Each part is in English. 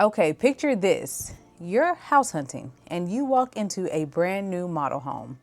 Okay, picture this. You're house hunting and you walk into a brand new model home.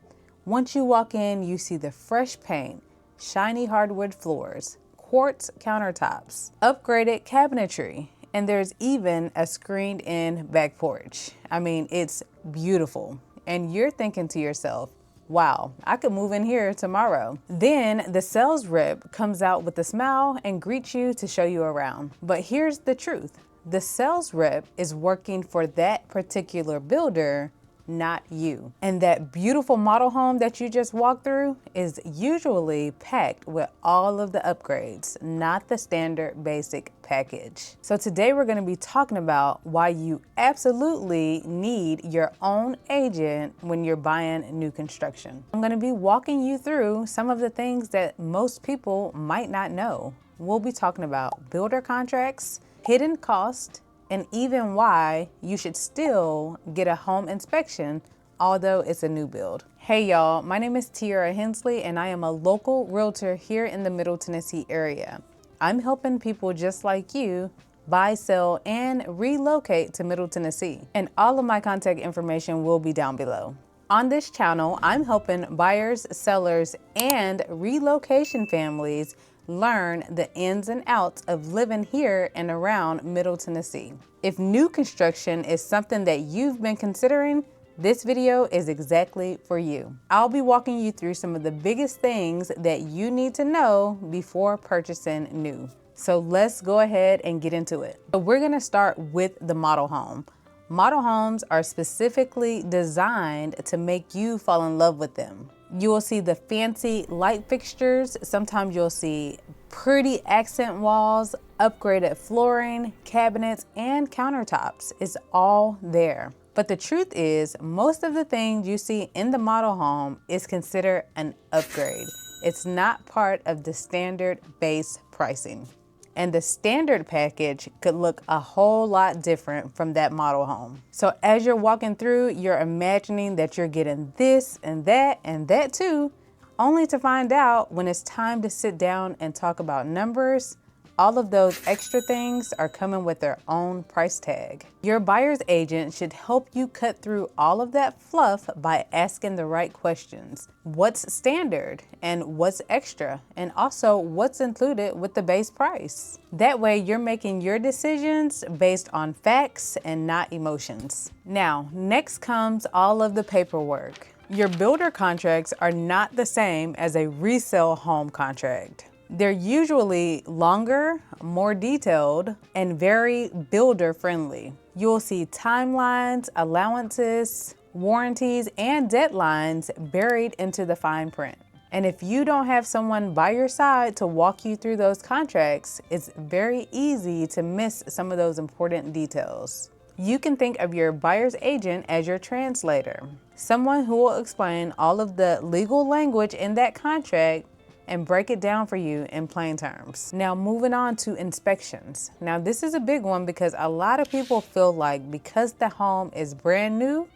Once you walk in, you see the fresh paint, shiny hardwood floors, quartz countertops, upgraded cabinetry, and there's even a screened-in back porch. I mean, it's beautiful. And you're thinking to yourself, wow, I could move in here tomorrow. Then the sales rep comes out with a smile and greets you to show you around. But here's the truth. The sales rep is working for that particular builder, not you. And that beautiful model home that you just walked through is usually packed with all of the upgrades, not the standard basic package. So today we're going to be talking about why you absolutely need your own agent when you're buying new construction. I'm going to be walking you through some of the things that most people might not know. We'll be talking about builder contracts, hidden cost, and even why you should still get a home inspection, although it's a new build. Hey y'all, my name is Tierra.Hensley and I am a local realtor here in the Middle Tennessee area. I'm helping people just like you buy, sell, and relocate to Middle Tennessee. And all of my contact information will be down below. On this channel, I'm helping buyers, sellers, and relocation families learn the ins and outs of living here and around Middle Tennessee. If new construction is something that you've been considering, this video is exactly for you. I'll be walking you through some of the biggest things that you need to know before purchasing new. So let's go ahead and get into it. So we're gonna start with the model home. Model homes are specifically designed to make you fall in love with them. You will see the fancy light fixtures. Sometimes you'll see pretty accent walls, upgraded flooring, cabinets, and countertops. It's all there. But the truth is, most of the things you see in the model home is considered an upgrade. It's not part of the standard base pricing. And the standard package could look a whole lot different from that model home. So as you're walking through, you're imagining that you're getting this and that too, only to find out when it's time to sit down and talk about numbers, all of those extra things are coming with their own price tag. Your buyer's agent should help you cut through all of that fluff by asking the right questions. What's standard and what's extra? And also what's included with the base price? That way you're making your decisions based on facts and not emotions. Now, next comes all of the paperwork. Your builder contracts are not the same as a resale home contract. They're usually longer, more detailed, and very builder friendly. You'll see timelines, allowances, warranties, and deadlines buried into the fine print. And if you don't have someone by your side to walk you through those contracts, it's very easy to miss some of those important details. You can think of your buyer's agent as your translator, someone who will explain all of the legal language in that contract and break it down for you in plain terms. Now moving on to inspections. Now this is a big one because a lot of people feel like because the home is brand new,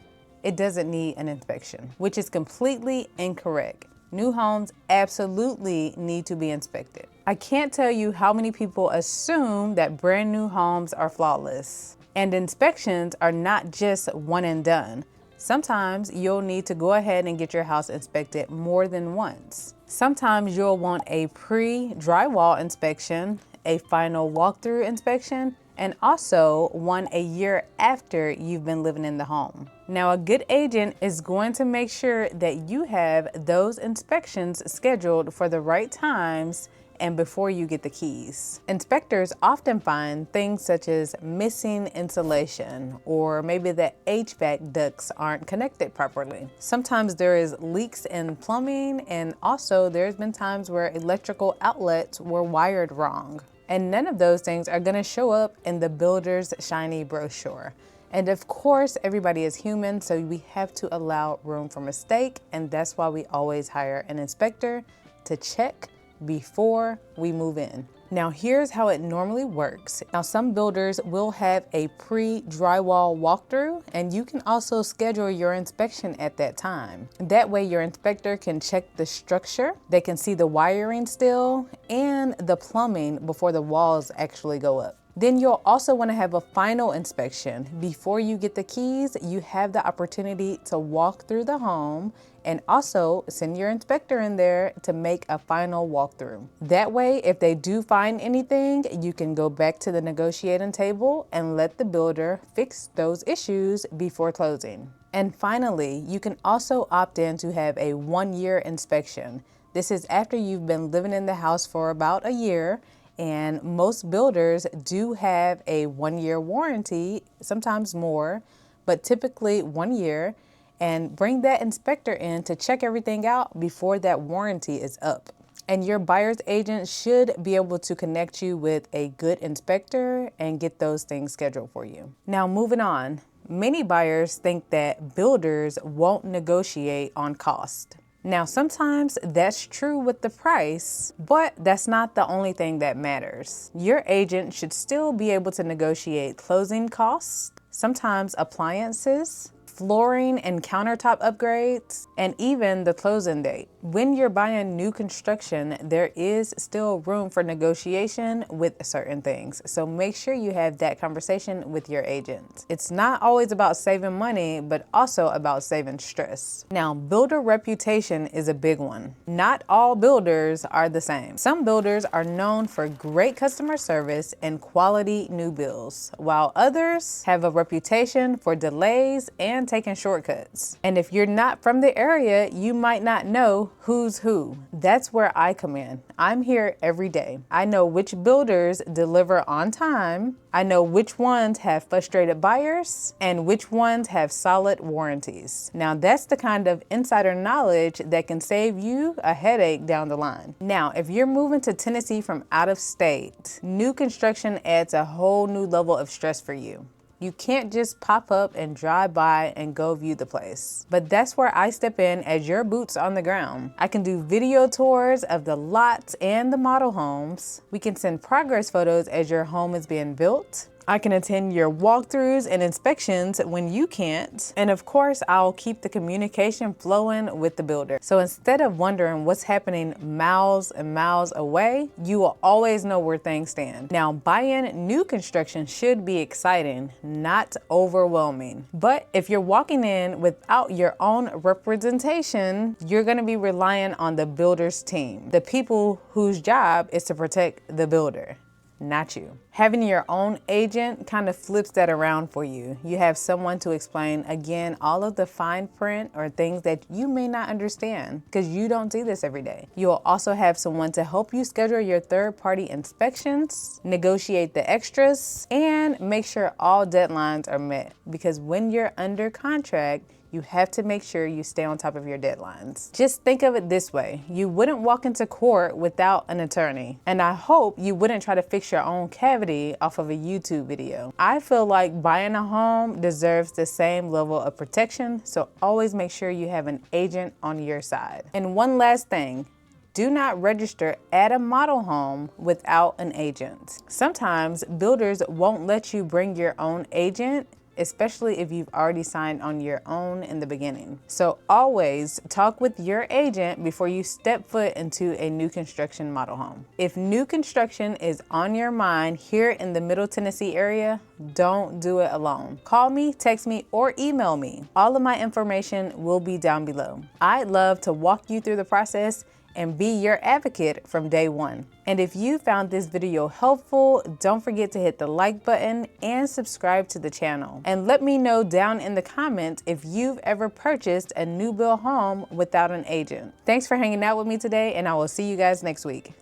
it doesn't need an inspection, which is completely incorrect. New homes absolutely need to be inspected. I can't tell you how many people assume that brand new homes are flawless. And inspections are not just one and done. Sometimes you'll need to go ahead and get your house inspected more than once. Sometimes you'll want a pre-drywall inspection, a final walkthrough inspection, and also one a year after you've been living in the home. Now, a good agent is going to make sure that you have those inspections scheduled for the right times and before you get the keys. Inspectors often find things such as missing insulation, or maybe the HVAC ducts aren't connected properly. Sometimes there is leaks in plumbing, and also there's been times where electrical outlets were wired wrong. And none of those things are gonna show up in the builder's shiny brochure. And of course, everybody is human, so we have to allow room for mistake, and that's why we always hire an inspector to check before we move in. Now here's how it normally works. Now some builders will have a pre-drywall walkthrough, and you can also schedule your inspection at that time. That way your inspector can check the structure, they can see the wiring still, and the plumbing before the walls actually go up. Then you'll also want to have a final inspection. Before you get the keys, you have the opportunity to walk through the home and also send your inspector in there to make a final walkthrough. That way, if they do find anything, you can go back to the negotiating table and let the builder fix those issues before closing. And finally, you can also opt in to have a 1-year inspection. This is after you've been living in the house for about a year, and most builders do have a 1-year warranty, sometimes more, but typically 1 year. And bring that inspector in to check everything out before that warranty is up. And your buyer's agent should be able to connect you with a good inspector and get those things scheduled for you. Now, moving on, many buyers think that builders won't negotiate on cost. Now, sometimes that's true with the price, but that's not the only thing that matters. Your agent should still be able to negotiate closing costs, sometimes appliances, flooring and countertop upgrades, and even the closing date. When you're buying new construction, there is still room for negotiation with certain things. So make sure you have that conversation with your agent. It's not always about saving money, but also about saving stress. Now, builder reputation is a big one. Not all builders are the same. Some builders are known for great customer service and quality new builds, while others have a reputation for delays and taking shortcuts. And if you're not from the area, you might not know who's who. That's where I come in. I'm here every day. I know which builders deliver on time. I know which ones have frustrated buyers and which ones have solid warranties. Now, that's the kind of insider knowledge that can save you a headache down the line. Now, if you're moving to Tennessee from out of state, new construction adds a whole new level of stress for you. You can't just pop up and drive by and go view the place. But that's where I step in as your boots on the ground. I can do video tours of the lots and the model homes. We can send progress photos as your home is being built. I can attend your walkthroughs and inspections when you can't. And of course, I'll keep the communication flowing with the builder. So instead of wondering what's happening miles and miles away, you will always know where things stand. Now, buying new construction should be exciting, not overwhelming. But if you're walking in without your own representation, you're gonna be relying on the builder's team, the people whose job is to protect the builder, not you. Having your own agent kind of flips that around for you. You have someone to explain, again, all of the fine print or things that you may not understand because you don't see this every day. You'll also have someone to help you schedule your third-party inspections, negotiate the extras, and make sure all deadlines are met. Because when you're under contract, you have to make sure you stay on top of your deadlines. Just think of it this way. You wouldn't walk into court without an attorney. And I hope you wouldn't try to fix your own cavity off of a YouTube video. I feel like buying a home deserves the same level of protection, so always make sure you have an agent on your side. And one last thing, do not register at a model home without an agent. Sometimes builders won't let you bring your own agent, especially if you've already signed on your own in the beginning. So always talk with your agent before you step foot into a new construction model home. If new construction is on your mind here in the Middle Tennessee area, don't do it alone. Call me, text me, or email me. All of my information will be down below. I'd love to walk you through the process and be your advocate from day one. And if you found this video helpful, don't forget to hit the like button and subscribe to the channel. And let me know down in the comments if you've ever purchased a new build home without an agent. Thanks for hanging out with me today, and I will see you guys next week.